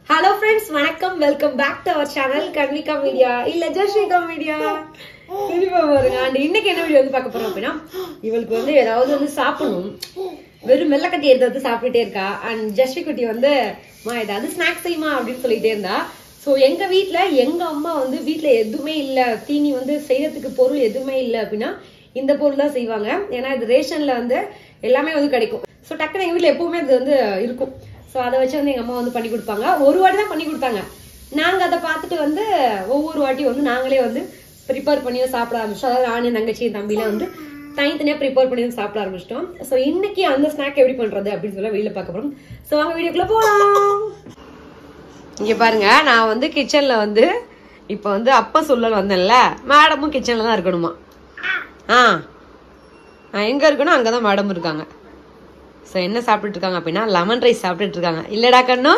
Hello friends, வணக்கம். Welcome back to our channel Kanvika Media. இல்ல Jasvika media. திரும்ப பாருங்க. and இன்னைக்கு என்ன வீடியோ வந்து பார்க்க போறோம் அப்படினா இவளுக்கு வந்து ஏதாவது வந்து சாப்பிடணும். வெறும் மெல்லக்கட்டி எடுத்து சாப்பிட்டுட்டே இருக்கா. and ஜஸ்விகுட்டி வந்து மா ஏதாவது ஸ்நாக்ஸ் செய்யுமா அப்படினு சொல்லிட்டே இருந்தா. சோ எங்க வீட்ல எங்க அம்மா வந்து வீட்ல எதுமே இல்ல, தீனி வந்து செய்யறதுக்கு பொருள் எதுமே இல்ல அப்படினா இந்த பொருள் தான் செய்வாங்க. ஏன்னா இது ரேஷன்ல வந்து எல்லாமே வந்து கிடைக்கும். சோ டக்குனு எங்க வீட்ல எப்பவுமே அது வந்து இருக்கும். சோ அதை வச்சு வந்து எங்க அம்மா வந்து பண்ணி கொடுப்பாங்க. ஒரு வாட்டி தான் பண்ணி கொடுத்தாங்க. நாங்க அதை பார்த்துட்டு வந்து ஒவ்வொரு வாட்டி வந்து நாங்களே வந்து ப்ரிப்பேர் பண்ணி சாப்பிட ஆரம்பிச்சோம். அதாவது நானும் தங்கச்சி தம்பிலாம் வந்து தனித்தனியா ப்ரிப்பேர் பண்ணி சாப்பிட ஆரம்பிச்சிட்டோம். சோ இன்னைக்கு அந்த ஸ்நாக் எப்படி பண்றது அப்படின்னு சொல்லி வெளியில பார்க்க போறோம். சோ வாங்க வீடியோக்குள்ள போலாம். இங்க பாருங்க, நான் வந்து கிச்சன்ல வந்து இப்ப வந்து அப்பா சொல்லல வந்தேன்ல, மேடமும் கிச்சன்ல தான் இருக்கணுமா. எங்க இருக்கணும் அங்கதான் மேடம் இருக்காங்க. ஸோ என்ன சாப்பிட்டுட்டு இருக்காங்க அப்படின்னா லெமன் ரைஸ் சாப்பிட்டுட்டு இருக்காங்க. இல்லடா கண்ணு,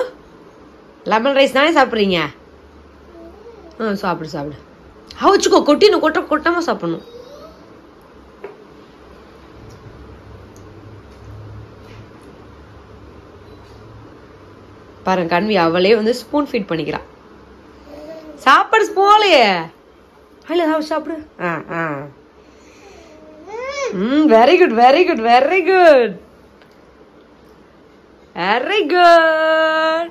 லெமன் ரைஸ் தானே சாப்பிட்றீங்க? சாப்பிடு சாப்பிடு. வச்சுக்கோ, கொட்டினும் கொட்டாம சாப்பிடணும். பாருங்க கண்வி அவளே வந்து ஸ்பூன் ஃபீட் பண்ணிக்கிறான். சாப்பாடு போலையே, இல்ல சாப்பிடு. Very good very good very good very good.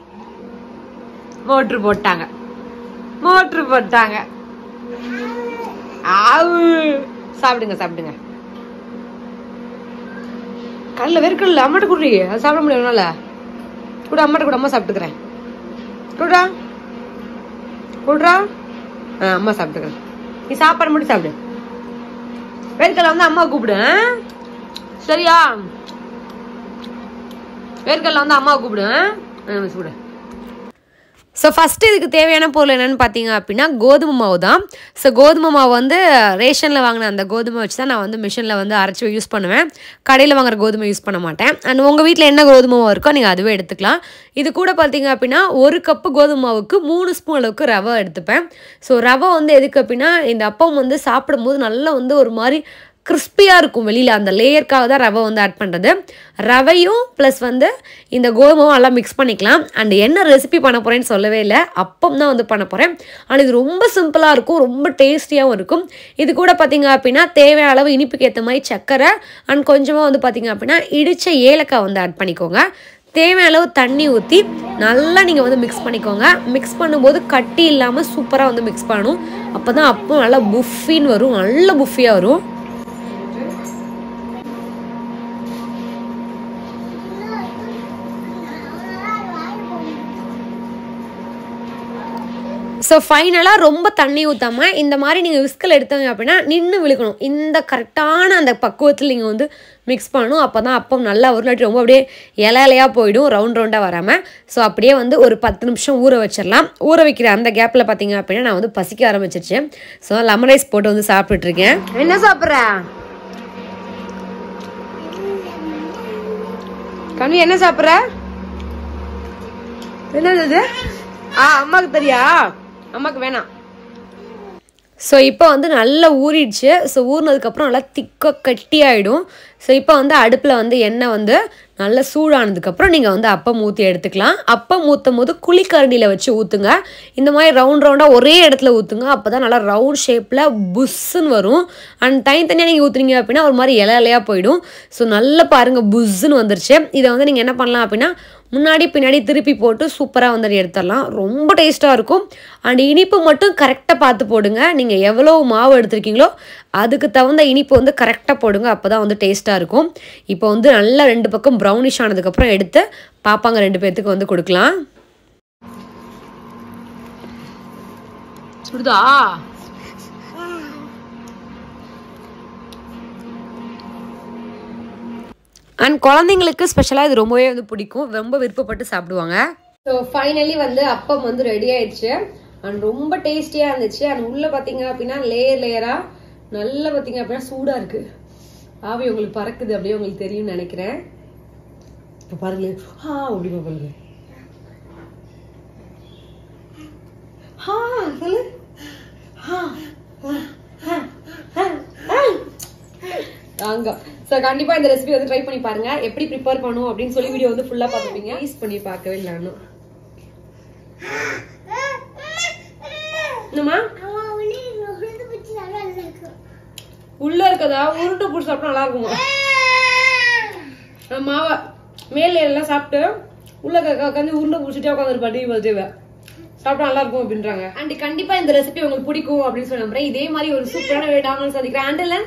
Motor போட்டாங்க. சாப்பிடுங்க சாப்பிடுங்க. கல்ல வெறுக்கல அம்மாட்ட குடி. அது சாப்பிட முடியாதுனால கூட அம்மாட்ட கூட. அம்மா சாப்பிட்டுக்கிறேன். குடுறா. அம்மா சாப்பிட்டுக்கிறேன். நீ சாப்பாடு மட்டும் சாப்பிடு. வேர்க்கடலை வந்து அம்மா கூப்பிடு, சரியா? வேர்க்கடலை வந்து அம்மா கூப்பிடு. கூட. ஸோ ஃபஸ்ட்டு இதுக்கு தேவையான பொருள் என்னென்னு பார்த்தீங்க அப்படின்னா கோதுமை மாவு தான். ஸோ கோதுமை மாவு வந்து ரேஷனில் வாங்கின அந்த கோதுமை வச்சு தான் நான் வந்து மிஷினில் வந்து அரைச்சி யூஸ் பண்ணுவேன். கடையில் வாங்குற கோதுமை யூஸ் பண்ண மாட்டேன். அண்ட் உங்கள் வீட்டில் என்ன கோதுமை மாவு இருக்கோ நீங்கள் அதுவே எடுத்துக்கலாம். இது கூட பார்த்தீங்க அப்படின்னா 1 கப்பு கோதுமை மாவுக்கு 3 ஸ்பூன் அளவுக்கு ரவை எடுத்துப்பேன். ஸோ ரவை வந்து எதுக்கு அப்படின்னா இந்த அப்பம் வந்து சாப்பிடும்போது நல்லா வந்து ஒரு மாதிரி கிறிஸ்பியாக இருக்கும் வெளியில். அந்த லேயருக்காக தான் ரவை வந்து ஆட் பண்ணுறது. ரவையும் ப்ளஸ் வந்து இந்த கோதுமாவும் எல்லாம் மிக்ஸ் பண்ணிக்கலாம். அண்ட் என்ன ரெசிபி பண்ண போகிறேன்னு சொல்லவே இல்லை, அப்பம் தான் வந்து பண்ண போகிறேன். ஆனால் இது ரொம்ப சிம்பிளாக இருக்கும், ரொம்ப டேஸ்டியாகவும் இருக்கும். இது கூட பார்த்திங்க அப்படின்னா தேவையான அளவு இனிப்புக்கு ஏற்ற மாதிரி சர்க்கரை அண்ட் கொஞ்சமாக வந்து பார்த்திங்க அப்படின்னா இடித்த ஏலக்காய் வந்து ஆட் பண்ணிக்கோங்க. தேவையான அளவு தண்ணி ஊற்றி நல்லா நீங்கள் வந்து மிக்ஸ் பண்ணிக்கோங்க. மிக்ஸ் பண்ணும்போது கட்டி இல்லாமல் சூப்பராக வந்து மிக்ஸ் பண்ணணும். அப்போ தான் அப்பம் நல்லா புஃபின்னு வரும், நல்ல புஃபியாக வரும். ஸோ ஃபைனலாக ரொம்ப தண்ணி ஊற்றாமல் இந்த மாதிரி நீங்கள் விஸ்கில் எடுத்தீங்க அப்படின்னா நின்று விழுக்கணும். இந்த கரெக்டான அந்த பக்குவத்தில் நீங்கள் வந்து மிக்ஸ் பண்ணணும். அப்போ தான் அப்பம் நல்லா ஒரு நாட்டி ரொம்ப அப்படியே இலையாக போயிடும், ரவுண்டாக வராமல். ஸோ அப்படியே வந்து ஒரு 10 நிமிஷம் ஊற வச்சிடலாம். ஊற வைக்கிற அந்த கேப்பில் பார்த்தீங்க அப்படின்னா நான் வந்து பசிக்க ஆரம்பிச்சிருச்சு. ஸோ லெமன் ரைஸ் போட்டு வந்து சாப்பிட்டுட்ருக்கேன். என்ன சாப்பிட்ற கண்ணு? என்ன சாப்பிட்ற? என்னது? அம்மாவுக்கு தெரியா? அம்மாவுக்கு வேணாம். ஸோ இப்போ வந்து நல்லா ஊறிடுச்சு. ஸோ ஊறினதுக்கப்புறம் நல்லா திக்காக கட்டி ஆகிடும். ஸோ இப்போ வந்து அடுப்பில் வந்து எண்ணெய் வந்து நல்லா சூடானதுக்கப்புறம் நீங்கள் வந்து அப்பம் ஊற்றி எடுத்துக்கலாம். அப்பம் ஊற்றும் போது குழிக்கரண்டியில் வச்சு ஊற்றுங்க. இந்த மாதிரி ரவுண்டாக ஒரே இடத்துல ஊற்றுங்க. அப்போ தான் நல்லா ரவுண்ட் ஷேப்பில் புஷ்ஷுன்னு வரும். அண்ட் தனித்தனியாக நீங்கள் ஊற்றுனீங்க அப்படின்னா ஒரு மாதிரி இலையாக போயிடும். ஸோ நல்லா பாருங்கள் புஷ்ஷுன்னு வந்துருச்சு. இதை வந்து நீங்கள் என்ன பண்ணலாம் அப்படின்னா முன்னாடி பின்னாடி திருப்பி போட்டு சூப்பராக வந்து எடுத்துடலாம். ரொம்ப டேஸ்ட்டாக இருக்கும். அண்ட் இனிப்பு மட்டும் கரெக்டாக பார்த்து போடுங்க. நீங்கள் எவ்வளோ மாவு எடுத்துருக்கீங்களோ அதுக்கு தகுந்த இனிப்பு வந்து கரெக்டாக போடுங்க. அப்போ தான் வந்து டேஸ்ட்டாக இருக்கும். இப்போ வந்து நல்லா 2 பக்கம் ப்ரௌனிஷ் ஆனதுக்கப்புறம் எடுத்து பாப்பாங்க 2 பேர்த்துக்கு வந்து கொடுக்கலாம். சுடுதா? அண்ட் குழந்தைங்களுக்கு ஸ்பெஷலாக இது ரொம்பவே வந்து பிடிக்கும், ரொம்ப விருப்பப்பட்டு சாப்பிடுவாங்க. ஸோ ஃபைனலி வந்து அப்பம் வந்து ரெடி ஆயிடுச்சு. அண்ட் ரொம்ப டேஸ்டியாக இருந்துச்சு. அண்ட் உள்ளே பார்த்தீங்க அப்படின்னா லேயராக நல்லா பார்த்தீங்க அப்படின்னா சூடாக இருக்கு. ஆவி உங்களுக்கு பறக்குது, அப்படியே உங்களுக்கு தெரியும்னு நினைக்கிறேன். இப்போ பாருங்க, அப்படி பாருங்க. சொல்லு. அங்க சோ கண்டிப்பா இந்த ரெசிபி வந்து ட்ரை பண்ணி பாருங்க. எப்படி ப்ரிப்பேர் பண்ணுவோம் அப்படினு சொல்லி வீடியோ வந்து ஃபுல்லா பாத்துப்பீங்க. யூஸ் பண்ணி பார்க்கவே இல்ல. என்னம்மா உள்ள இருக்கதா உருண்டை பிடிச்சி சாப்பிட்டா நல்லா இருக்குமா? மாவை மேல எல்லாம் சாப்பிட்டு உள்ள உட்காந்து உருண்டை பிடிச்சிட்டே உட்காந்துருப்பா டிவி பார்த்துவே சாப்பிட்டா நல்லா இருக்கும் அப்படின்றாங்க. அண்ட் கண்டிப்பா இந்த ரெசிபி உங்களுக்கு பிடிக்கும் அப்படின்னு சொல்லி நம்புறேன். இதே மாதிரி ஒரு சூப்பரான வீடியோ சந்திக்கிறேன்.